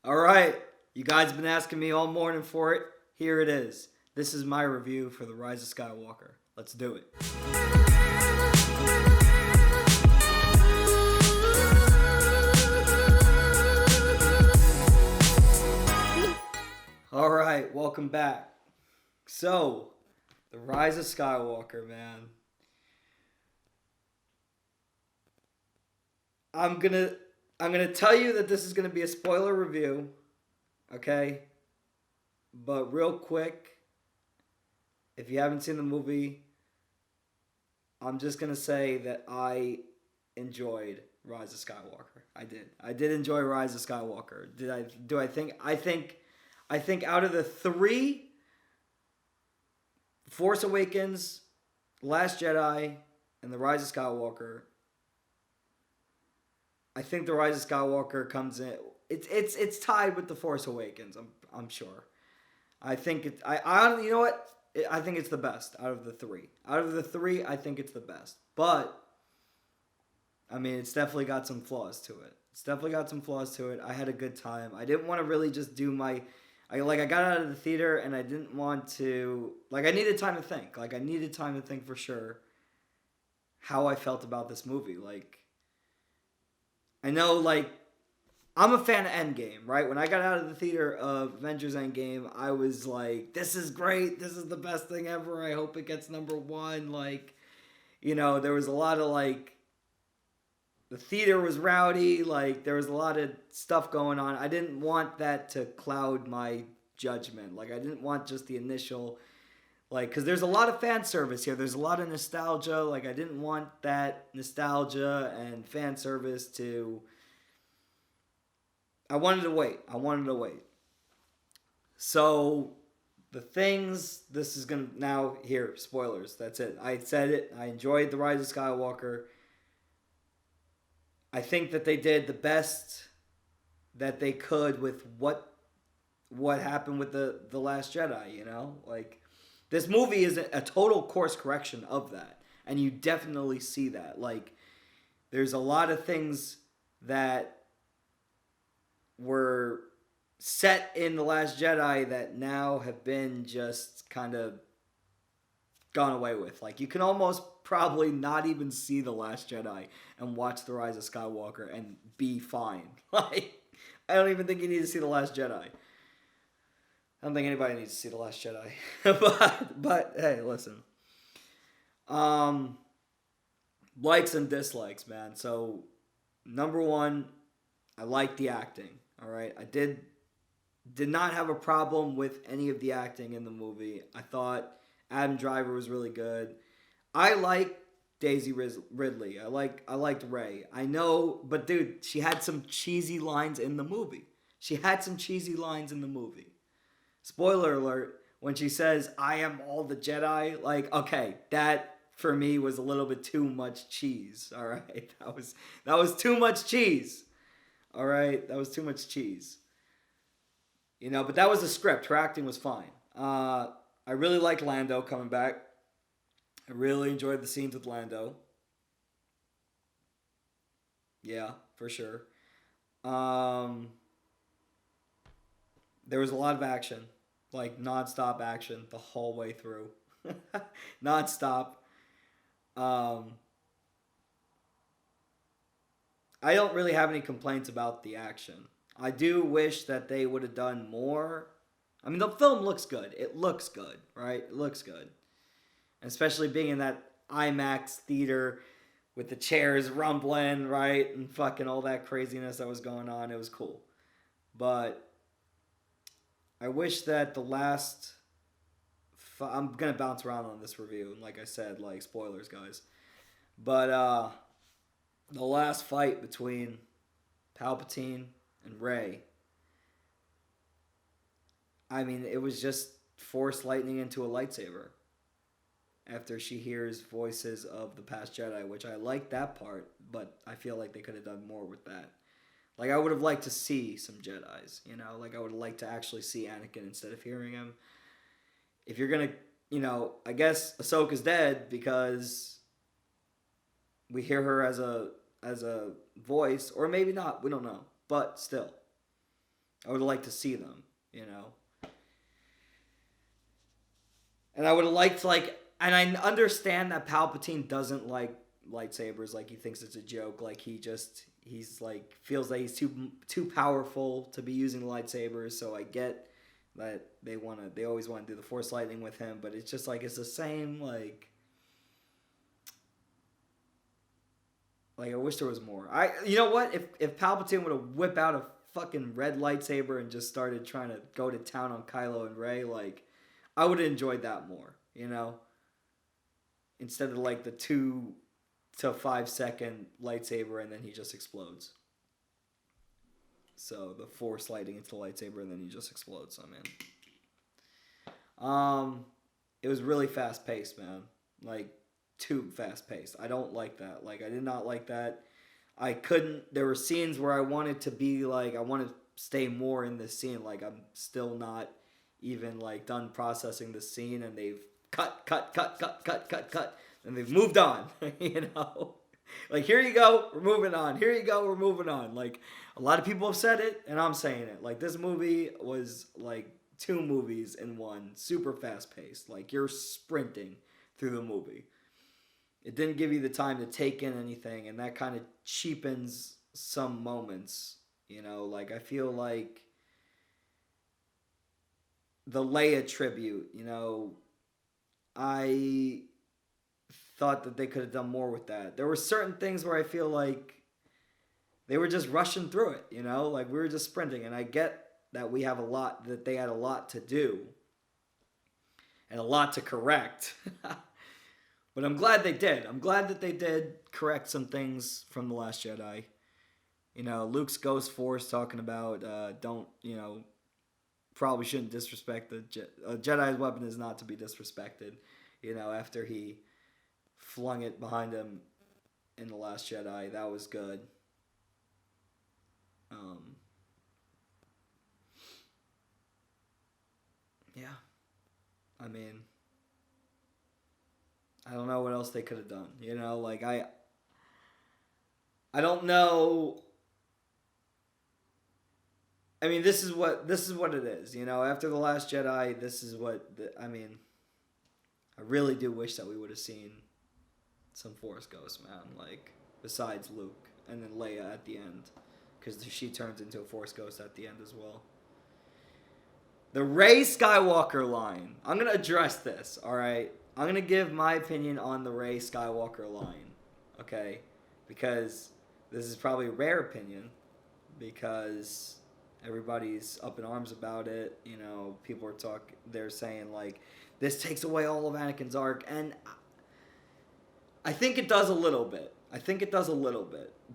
All right, you guys been asking me all morning for it. Here it is. This is my review for the Rise of Skywalker. Let's do it. All right, welcome back. So, the Rise of Skywalker, man. I'm gonna I'm gonna tell you that this is gonna be a spoiler review, okay? But real quick, if you haven't seen the movie, I'm just gonna say that I enjoyed Rise of Skywalker. I did. I did enjoy Rise of Skywalker. Did I? Do I think? I think out of the three, Force Awakens, Last Jedi, and the Rise of Skywalker, I think the Rise of Skywalker comes in. It's tied with the Force Awakens. I'm sure. I think it. I you know what? I think it's the best out of the three. Out of the three, I think it's the best. But I mean, it's definitely got some flaws to it. It's definitely got some flaws to it. I had a good time. I didn't want to really just do my. I got out of the theater and I didn't want to I needed time to think. I needed time to think for sure how I felt about this movie. I know I'm a fan of Endgame, right? When I got out of the theater of Avengers Endgame, I was like, this is great. This is the best thing ever. I hope it gets number one. There was a lot of the theater was rowdy. There was a lot of stuff going on. I didn't want that to cloud my judgment. I didn't want just the initial, because there's a lot of fan service here. There's a lot of nostalgia. I didn't want that nostalgia and fan service to. I wanted to wait. So, the things, this is going to, now, here, spoilers. That's it. I said it. I enjoyed The Rise of Skywalker. I think that they did the best that they could with what happened with the Last Jedi, this movie is a total course correction of that. And you definitely see that. There's a lot of things that were set in The Last Jedi that now have been just kind of gone away with. You can almost probably not even see The Last Jedi and watch The Rise of Skywalker and be fine. I don't even think you need to see The Last Jedi. I don't think anybody needs to see The Last Jedi. but hey, listen. Likes and dislikes, man. So, number one, I like the acting. All right, I did not have a problem with any of the acting in the movie. I thought Adam Driver was really good. I like Daisy Ridley. I liked Rey. I know, but dude, she had some cheesy lines in the movie. Spoiler alert, when she says, "I am all the Jedi," okay, that for me was a little bit too much cheese. All right, that was too much cheese. All right, that was too much cheese. But that was the script. Her acting was fine. I really liked Lando coming back. I really enjoyed the scenes with Lando. Yeah, for sure. Um, there was a lot of action, nonstop action the whole way through, nonstop. Um, I don't really have any complaints about the action. I do wish that they would have done more. I mean, the film looks good. It looks good, right? It looks good. Especially being in that IMAX theater with the chairs rumbling, right? And fucking all that craziness that was going on. It was cool. But I wish that the last. I'm going to bounce around on this review. And like I said, spoilers, guys. But, the last fight between Palpatine and Rey, I mean, it was just Force lightning into a lightsaber after she hears voices of the past Jedi, which I like that part, but I feel like they could have done more with that. I would have liked to see some Jedis, I would have liked to actually see Anakin instead of hearing him. If you're going to, I guess Ahsoka's dead because we hear her as a voice, or maybe not, we don't know, but still. I would have liked to see them, you know. And I would have liked like, and I understand that Palpatine doesn't like lightsabers. Like he thinks it's a joke. Like he's like feels that he's too powerful to be using lightsabers. So I get that they always want to do the Force lightning with him, but it's just like it's the same like. Like I wish there was more. You know what? If Palpatine would have whipped out a fucking red lightsaber and just started trying to go to town on Kylo and Rey, like I would have enjoyed that more, you know? Instead of like the 2 to 5 second lightsaber and then he just explodes. So the Force lighting into the lightsaber and then he just explodes. So man, it was really fast paced, man. Like too fast paced. I don't like that. Like I did not like that. I couldn't. There were scenes where I wanted to be like I want to stay more in this scene. Like I'm still not even like done processing the scene, and they've cut, and they've moved on. You know, like here you go, we're moving on. Here you go, we're moving on. Like a lot of people have said it, and I'm saying it. Like this movie was like 2 movies in one, super fast paced. Like you're sprinting through the movie. It didn't give you the time to take in anything, and that kind of cheapens some moments. You know, like I feel like the Leia tribute, you know, I thought that they could have done more with that. There were certain things where I feel like they were just rushing through it, you know, like we were just sprinting. And I get that that they had a lot to do and a lot to correct. But I'm glad they did. I'm glad that they did correct some things from The Last Jedi. You know, Luke's Ghost Force talking about probably shouldn't disrespect a Jedi's weapon is not to be disrespected. You know, after he flung it behind him in The Last Jedi, that was good. Yeah. I mean, I don't know what else they could have done. You know, like I don't know. I mean, this is what it is. You know, after The Last Jedi, this is I mean. I really do wish that we would have seen some Force ghosts, man. Like besides Luke and then Leia at the end, because she turns into a Force ghost at the end as well. The Rey Skywalker line. I'm gonna address this. All right. I'm gonna give my opinion on the Rey Skywalker line. Okay, because this is probably a rare opinion, because everybody's up in arms about it. You know, people are they're saying like this takes away all of Anakin's arc, and I think it does a little bit.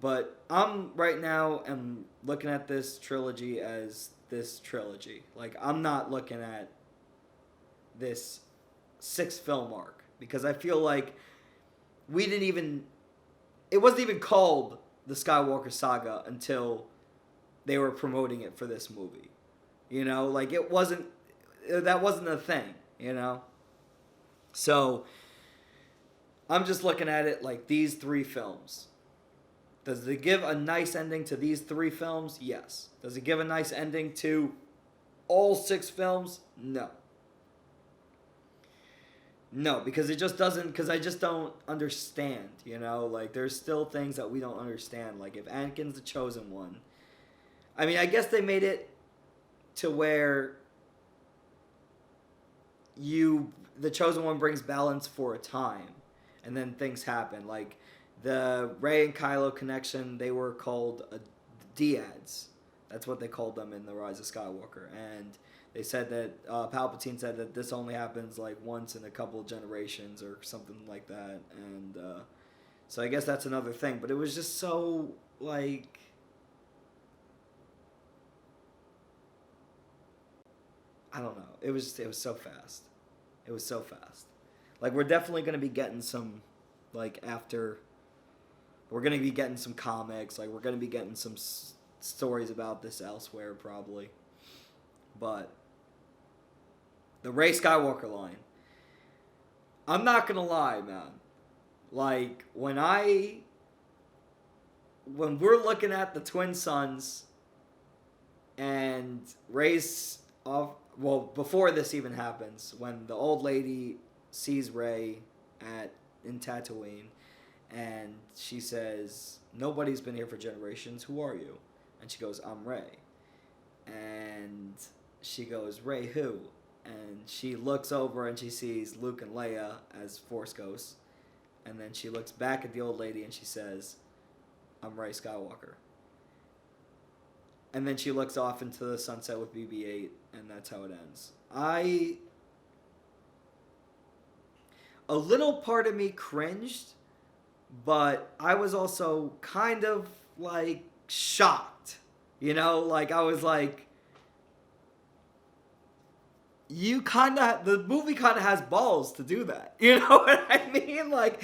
But I'm right now am looking at this trilogy as this trilogy. Like I'm not looking at this 6-film arc, because I feel like it wasn't even called the Skywalker Saga until they were promoting it for this movie. You know, like that wasn't a thing, you know? So I'm just looking at it like these 3 films. Does it give a nice ending to these 3 films? Yes. Does it give a nice ending to all 6 films? No. No, because it just doesn't, because I just don't understand, you know? Like, there's still things that we don't understand. Like, if Anakin's the chosen one, I mean, I guess they made it to where the chosen one brings balance for a time, and then things happen. Like, the Rey and Kylo connection, they were called Dyads. That's what they called them in the Rise of Skywalker. And they said that Palpatine said that this only happens like once in a couple of generations or something like that. And so I guess that's another thing. But it was just so like, I don't know. It was so fast. It was so fast. Like, we're definitely going to be getting some, like, we're going to be getting some comics. Like, we're going to be getting some stories about this elsewhere, probably. But the Rey Skywalker line, I'm not going to lie, man. Like, when we're looking at the twin suns and And Rey's off. Well, before this even happens, when the old lady sees Rey in Tatooine, and she says, "Nobody's been here for generations. Who are you?" And she goes, "I'm Rey." And she goes, "Rey who?" And she looks over and she sees Luke and Leia as Force ghosts. And then she looks back at the old lady and she says, "I'm Rey Skywalker." And then she looks off into the sunset with BB-8, and that's how it ends. A little part of me cringed, but I was also kind of, like, shocked. You know, like, I was like, the movie kind of has balls to do that. You know what I mean? Like,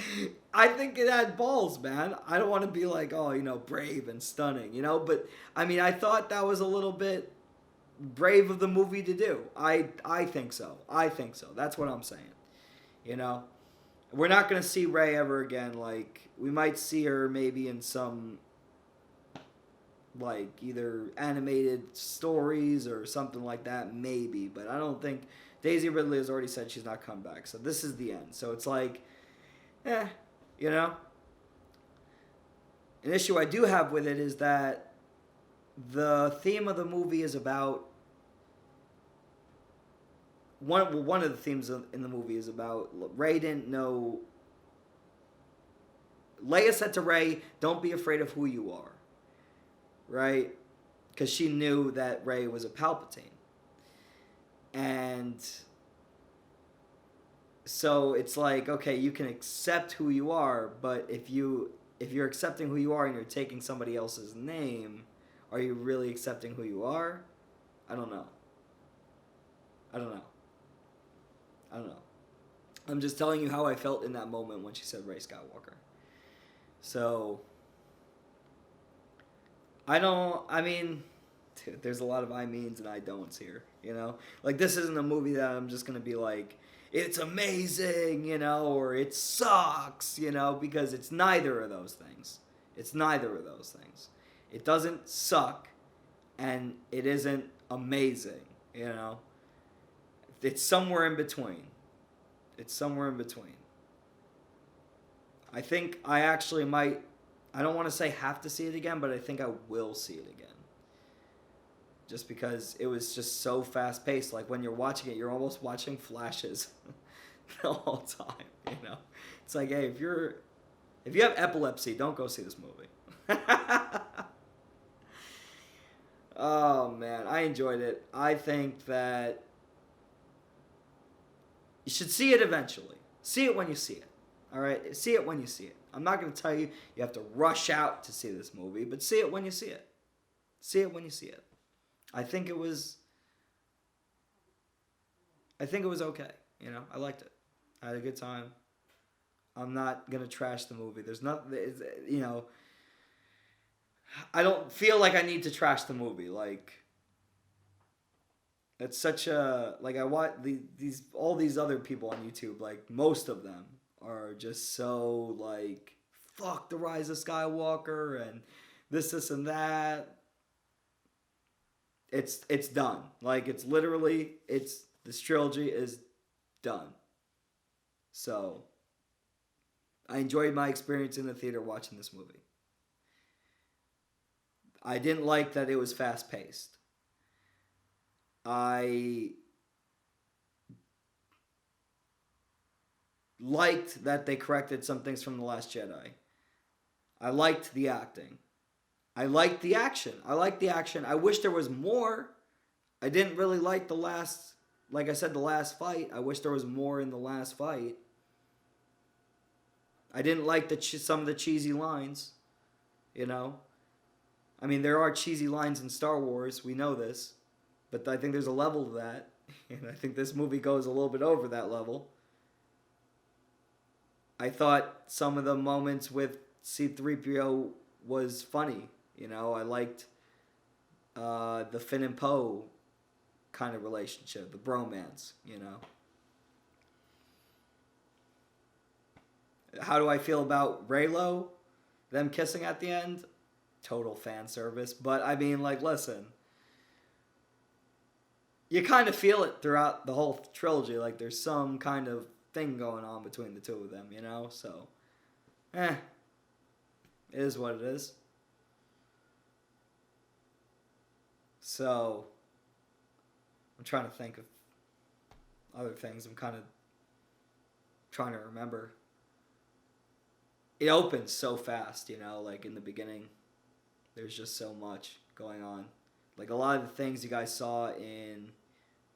I think it had balls, man. I don't want to be like, oh, brave and stunning, but I mean, I thought that was a little bit brave of the movie to do. I think so. That's what I'm saying. We're not going to see Rey ever again. Like, we might see her maybe in some, like, either animated stories or something like that, maybe. But I don't think... Daisy Ridley has already said she's not coming back. So this is the end. So it's like, An issue I do have with it is that the theme of the movie is about... One of the themes in the movie is about Rey didn't know... Leia said to Rey, "Don't be afraid of who you are." Right? Because she knew that Rey was a Palpatine. And so it's like, okay, you can accept who you are, but if you're accepting who you are and you're taking somebody else's name, are you really accepting who you are? I don't know. I'm just telling you how I felt in that moment when she said Rey Skywalker. So... dude, there's a lot of I means and I don'ts here, Like, this isn't a movie that I'm just going to be like, it's amazing, or it sucks, because it's neither of those things. It doesn't suck, and it isn't amazing, It's somewhere in between. I think I actually might... I don't want to say have to see it again, but I think I will see it again. Just because it was just so fast-paced. Like, when you're watching it, you're almost watching flashes the whole time, It's like, hey, if you have epilepsy, don't go see this movie. Oh, man, I enjoyed it. I think that you should see it eventually. See it when you see it. All right? See it when you see it. I'm not going to tell you have to rush out to see this movie, but see it when you see it. I think it was okay. I liked it. I had a good time. I'm not going to trash the movie. There's nothing, I don't feel like I need to trash the movie. Like, it's such a, like, I watch all these other people on YouTube, like, most of them are just so, like, fuck the Rise of Skywalker and this and that. It's done. Like, it's literally, this trilogy is done. So, I enjoyed my experience in the theater watching this movie. I didn't like that it was fast-paced. I liked that they corrected some things from The Last Jedi. I liked the acting. I liked the action. I wish there was more. I didn't really like the last fight. I wish there was more in the last fight. I didn't like some of the cheesy lines, I mean, there are cheesy lines in Star Wars. We know this. But I think there's a level to that. And I think this movie goes a little bit over that level. I thought some of the moments with C-3PO was funny. I liked the Finn and Poe kind of relationship, the bromance, How do I feel about Reylo? Them kissing at the end? Total fan service. But, I mean, like, listen. you kind of feel it throughout the whole trilogy. Like there's some kind of thing going on between the two of them, you know? So, it is what it is. So, I'm trying to think of other things. I'm kind of trying to remember. It opens so fast, you know, like in the beginning. There's just so much going on. Like a lot of the things you guys saw in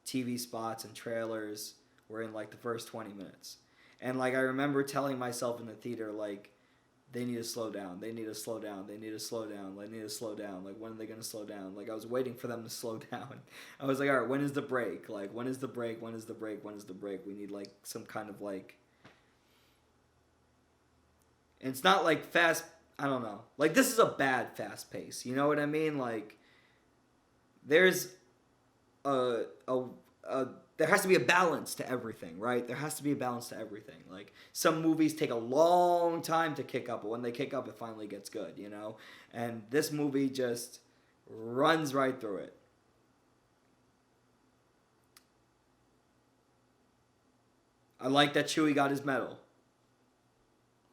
TV spots and trailers were in like the first 20 minutes. And like I remember telling myself in the theater, like, they need to slow down. They need to slow down. They need to slow down. They need to slow down. Like, when are they going to slow down? Like, I was waiting for them to slow down. I was like, all right, when is the break? Like, when is the break? When is the break? When is the break? We need, like, some kind of, like... And it's not, like, fast... I don't know. Like, this is a bad fast pace. You know what I mean? Like, there's there has to be a balance to everything, right? There has to be a balance to everything. Like, some movies take a long time to kick up, but when they kick up, it finally gets good, you know? And this movie just runs right through it. I like that Chewie got his medal.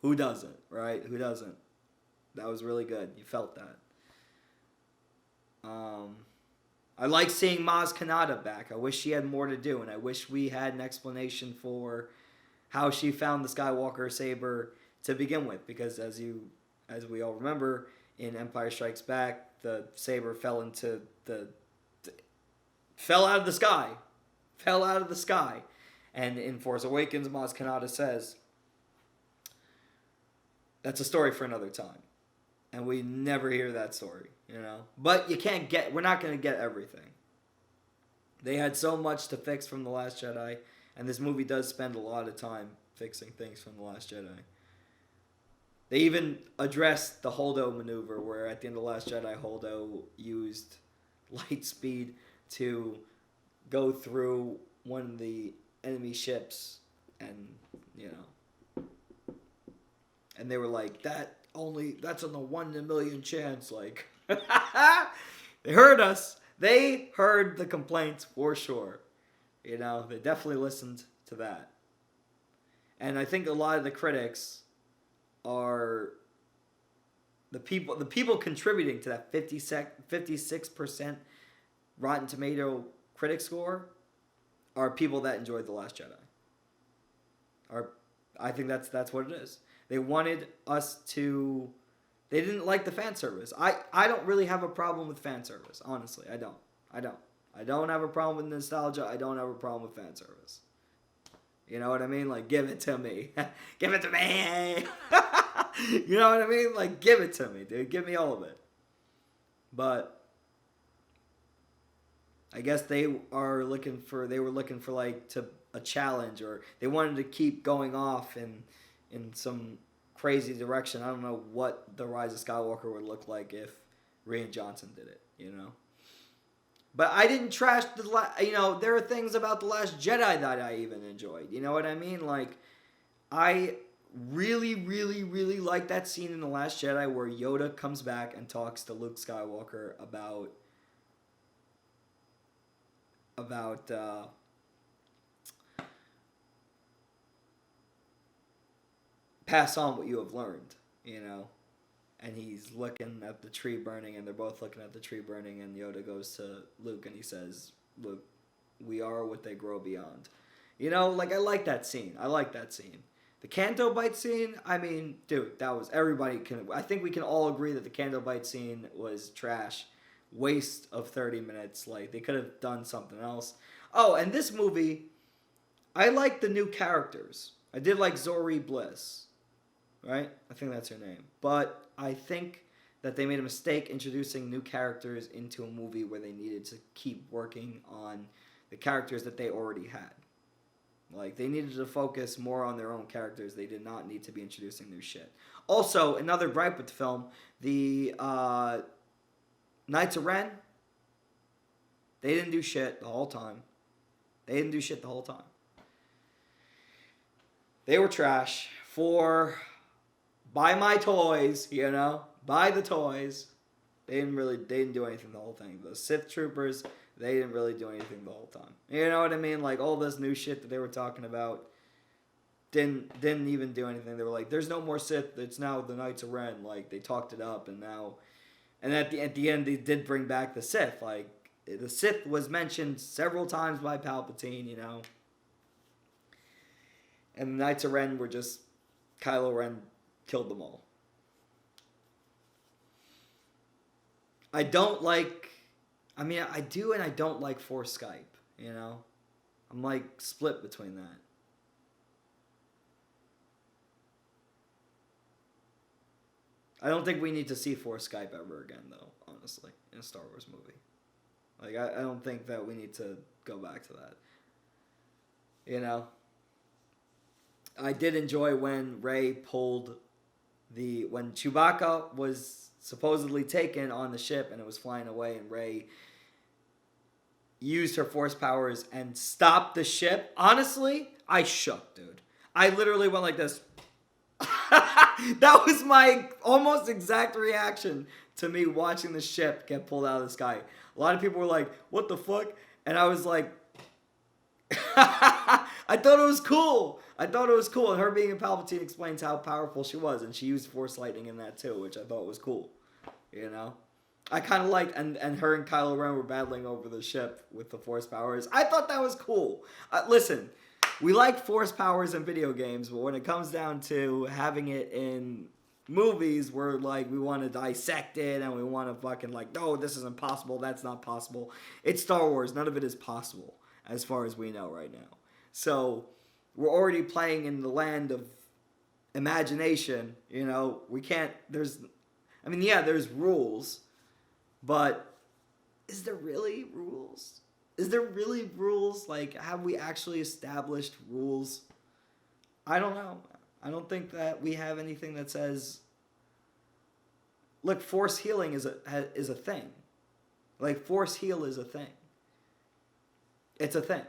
Who doesn't, right? Who doesn't? That was really good. You felt that. I like seeing Maz Kanata back. I wish she had more to do, and I wish we had an explanation for how she found the Skywalker saber to begin with. Because as we all remember, in Empire Strikes Back, the saber fell out of the sky, and in Force Awakens, Maz Kanata says, "That's a story for another time." And we never hear that story, you know? But we're not going to get everything. They had so much to fix from The Last Jedi, and this movie does spend a lot of time fixing things from The Last Jedi. They even addressed the Holdo maneuver, where at the end of The Last Jedi, Holdo used light speed to go through one of the enemy ships, and, you know. And they were like, that's on the 1 in a million chance. Like, they heard us. They heard the complaints for sure. You know, they definitely listened to that. And I think a lot of the critics are the people contributing to that 56% Rotten Tomato critic score are people that enjoyed The Last Jedi. I think that's what it is. They wanted us to... They didn't like the fan service. I don't really have a problem with fan service, honestly. I don't. I don't have a problem with nostalgia. I don't have a problem with fan service. You know what I mean? Like, give it to me. Give it to me. You know what I mean? Like, give it to me, dude. Give me all of it. But I guess they were looking for like a challenge, or they wanted to keep going off in some crazy direction. I don't know what the Rise of Skywalker would look like if Rian Johnson did it, you know. But I didn't trash there are things about The Last Jedi that I even enjoyed. You know what I mean? Like, I really, really, really like that scene in The Last Jedi where Yoda comes back and talks to Luke Skywalker about pass on what you have learned, you know. And he's looking at the tree burning, and they're both looking at the tree burning, and Yoda goes to Luke and he says, "Luke, we are what they grow beyond." You know, like, I like that scene. The Canto Bite scene, I mean, dude, I think we can all agree that the Canto Bite scene was trash. Waste of 30 minutes. Like, they could have done something else. Oh, and this movie, I like the new characters. I did like Zori Bliss, right? I think that's her name. But I think that they made a mistake introducing new characters into a movie where they needed to keep working on the characters that they already had. Like, they needed to focus more on their own characters. They did not need to be introducing new shit. Also, another gripe with the film, the Knights of Ren, they didn't do shit the whole time. They were trash. Buy my toys, you know? Buy the toys. They didn't do anything the whole thing. The Sith troopers, They didn't really do anything the whole time. You know what I mean? Like, all this new shit that they were talking about didn't even do anything. They were like, there's no more Sith. It's now the Knights of Ren. Like, they talked it up, and now... And at the end, they did bring back the Sith. Like, the Sith was mentioned several times by Palpatine, you know. And the Knights of Ren were just... Kylo Ren killed them all. I don't like... I mean, I do and I don't like Force Skype, you know? I'm, like, split between that. I don't think we need to see Force Skype ever again, though, honestly, in a Star Wars movie. Like, I don't think that we need to go back to that. You know? I did enjoy when Rey pulled when Chewbacca was supposedly taken on the ship and it was flying away, and Rey used her Force powers and stopped the ship. Honestly, I shook, dude. I literally went like this. That was my almost exact reaction to me watching the ship get pulled out of the sky. A lot of people were like, what the fuck? And I was like, I thought it was cool. And her being a Palpatine explains how powerful she was. And she used Force Lightning in that too, which I thought was cool. You know? I kind of liked, and her and Kylo Ren were battling over the ship with the Force powers. I thought that was cool. Listen, we like Force powers in video games, but when it comes down to having it in movies where, like, we want to dissect it and we want to fucking, like, no, this is impossible, that's not possible. It's Star Wars. None of it is possible as far as we know right now. So we're already playing in the land of imagination, you know. We can't, there's rules, but is there really rules? Is there really rules? Like, have we actually established rules? I don't know. I don't think that we have anything that says, look, Force healing is a thing. Like, Force heal is a thing. It's a thing.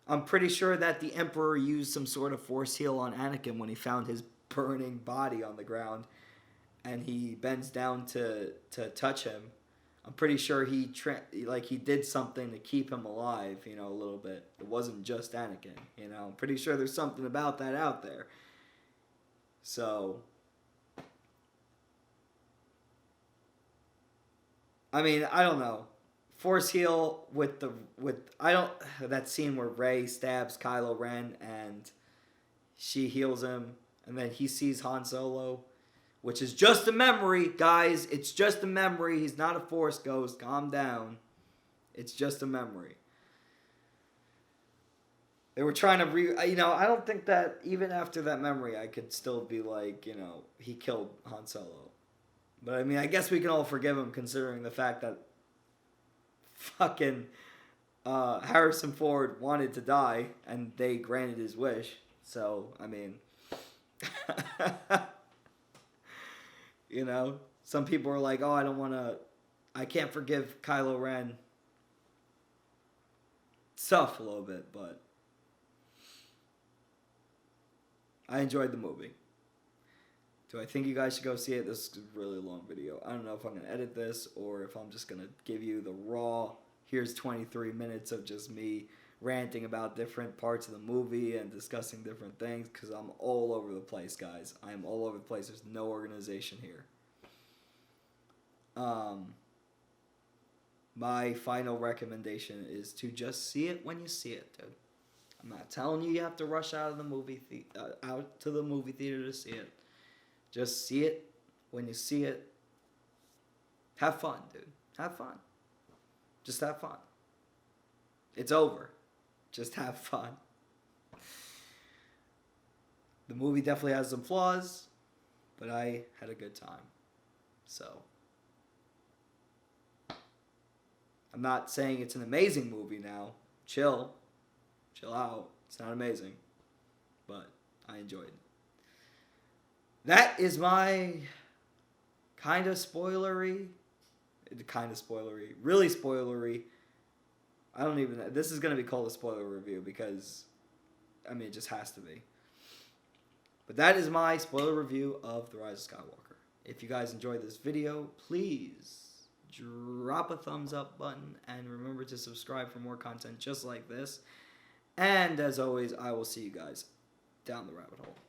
I'm pretty sure that the Emperor used some sort of Force heal on Anakin when he found his burning body on the ground and he bends down to touch him. I'm pretty sure he did something to keep him alive, you know, a little bit. It wasn't just Anakin, you know. I'm pretty sure there's something about that out there. So, I mean, I don't know. Force heal that scene where Rey stabs Kylo Ren and she heals him, and then he sees Han Solo, which is just a memory, guys. It's just a memory. He's not a Force ghost. Calm down. It's just a memory. They were trying to I don't think that even after that memory, I could still be like, you know, he killed Han Solo. But I mean, I guess we can all forgive him considering the fact that fucking Harrison Ford wanted to die and they granted his wish. So, I mean, you know, some people are like, oh, I can't forgive Kylo Ren. It's tough a little bit, but I enjoyed the movie. Do I think you guys should go see it? This is a really long video. I don't know if I'm going to edit this or if I'm just going to give you the raw, here's 23 minutes of just me ranting about different parts of the movie and discussing different things, because I'm all over the place, guys. I am all over the place. There's no organization here. My final recommendation is to just see it when you see it, dude. I'm not telling you have to rush out of the movie out to the movie theater to see it. Just see it when you see it. Have fun, dude. Have fun. Just have fun. It's over. Just have fun. The movie definitely has some flaws, but I had a good time. So, I'm not saying it's an amazing movie now. Chill out. It's not amazing, but I enjoyed it. That is my kind of spoilery, really spoilery. I don't even know. This is going to be called a spoiler review because, I mean, it just has to be. But that is my spoiler review of The Rise of Skywalker. If you guys enjoyed this video, please drop a thumbs up button, and remember to subscribe for more content just like this. And as always, I will see you guys down the rabbit hole.